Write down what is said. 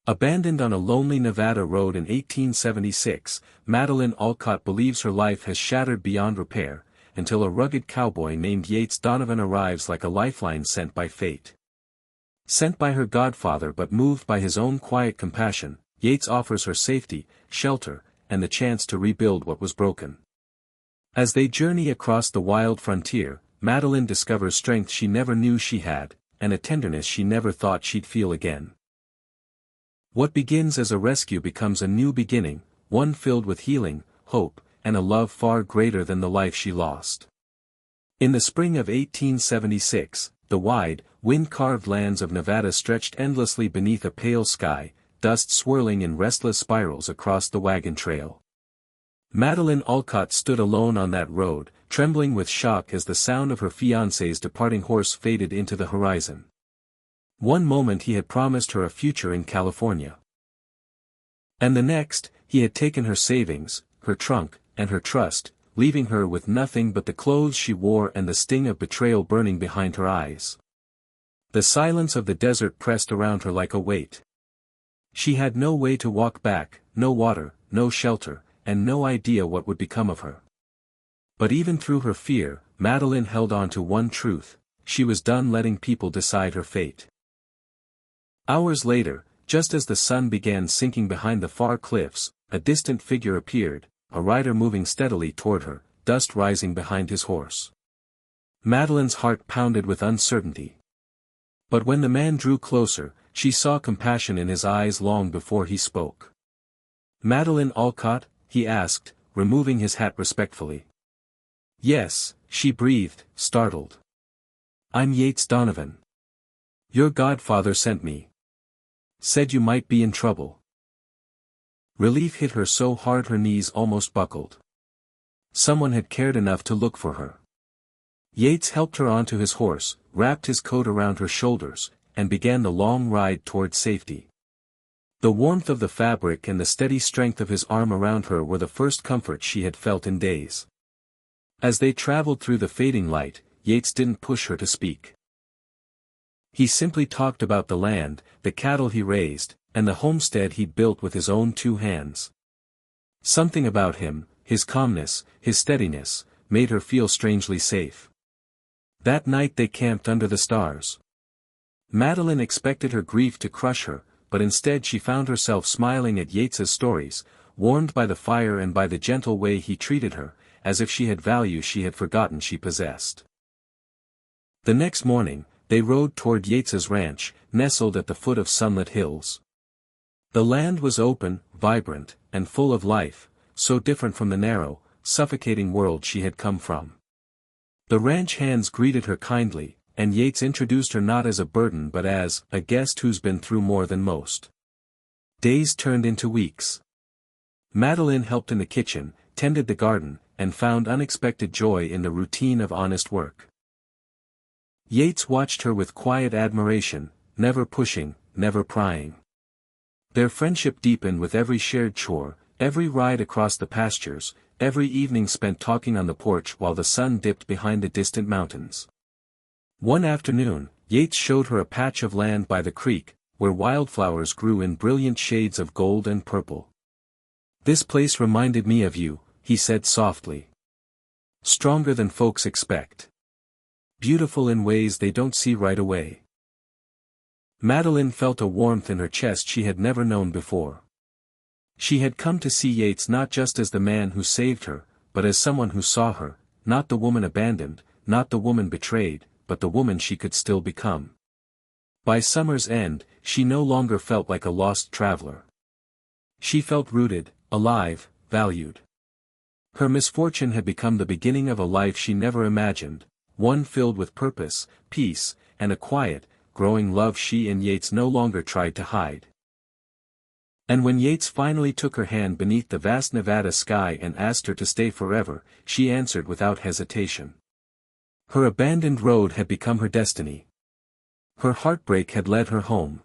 Abandoned on a lonely Nevada road in 1876, Madeline Alcott believes her life has shattered beyond repair, until a rugged cowboy named Yates Donovan arrives like a lifeline sent by fate. Sent by her godfather but moved by his own quiet compassion, Yates offers her safety, shelter, and the chance to rebuild what was broken. As they journey across the wild frontier, Madeline discovers strength she never knew she had, and a tenderness she never thought she'd feel again. What begins as a rescue becomes a new beginning, one filled with healing, hope, and a love far greater than the life she lost. In the spring of 1876, the wide, wind-carved lands of Nevada stretched endlessly beneath a pale sky, dust swirling in restless spirals across the wagon trail. Madeline Alcott stood alone on that road, trembling with shock as the sound of her fiancé's departing horse faded into the horizon. One moment he had promised her a future in California. And the next, he had taken her savings, her trunk, and her trust, leaving her with nothing but the clothes she wore and the sting of betrayal burning behind her eyes. The silence of the desert pressed around her like a weight. She had no way to walk back, no water, no shelter, and no idea what would become of her. But even through her fear, Madeline held on to one truth: she was done letting people decide her fate. Hours later, just as the sun began sinking behind the far cliffs, a distant figure appeared, a rider moving steadily toward her, dust rising behind his horse. Madeline's heart pounded with uncertainty. But when the man drew closer, she saw compassion in his eyes long before he spoke. "Madeline Alcott?" he asked, removing his hat respectfully. "Yes," she breathed, startled. "I'm Yates Donovan. Your godfather sent me. Said you might be in trouble." Relief hit her so hard her knees almost buckled. Someone had cared enough to look for her. Yates helped her onto his horse, wrapped his coat around her shoulders, and began the long ride toward safety. The warmth of the fabric and the steady strength of his arm around her were the first comfort she had felt in days. As they traveled through the fading light, Yates didn't push her to speak. He simply talked about the land, the cattle he raised, and the homestead he'd built with his own two hands. Something about him, his calmness, his steadiness, made her feel strangely safe. That night they camped under the stars. Madeline expected her grief to crush her, but instead she found herself smiling at Yates's stories, warmed by the fire and by the gentle way he treated her, as if she had value she had forgotten she possessed. The next morning, they rode toward Yates's ranch, nestled at the foot of sunlit hills. The land was open, vibrant, and full of life, so different from the narrow, suffocating world she had come from. The ranch hands greeted her kindly, and Yates introduced her not as a burden but as a guest who's been through more than most. Days turned into weeks. Madeline helped in the kitchen, tended the garden, and found unexpected joy in the routine of honest work. Yates watched her with quiet admiration, never pushing, never prying. Their friendship deepened with every shared chore, every ride across the pastures, every evening spent talking on the porch while the sun dipped behind the distant mountains. One afternoon, Yates showed her a patch of land by the creek, where wildflowers grew in brilliant shades of gold and purple. "This place reminded me of you," he said softly. "Stronger than folks expect. Beautiful in ways they don't see right away." Madeline felt a warmth in her chest she had never known before. She had come to see Yates not just as the man who saved her, but as someone who saw her, not the woman abandoned, not the woman betrayed, but the woman she could still become. By summer's end, she no longer felt like a lost traveler. She felt rooted, alive, valued. Her misfortune had become the beginning of a life she never imagined, one filled with purpose, peace, and a quiet, growing love she and Yates no longer tried to hide. And when Yates finally took her hand beneath the vast Nevada sky and asked her to stay forever, she answered without hesitation. Her abandoned road had become her destiny. Her heartbreak had led her home.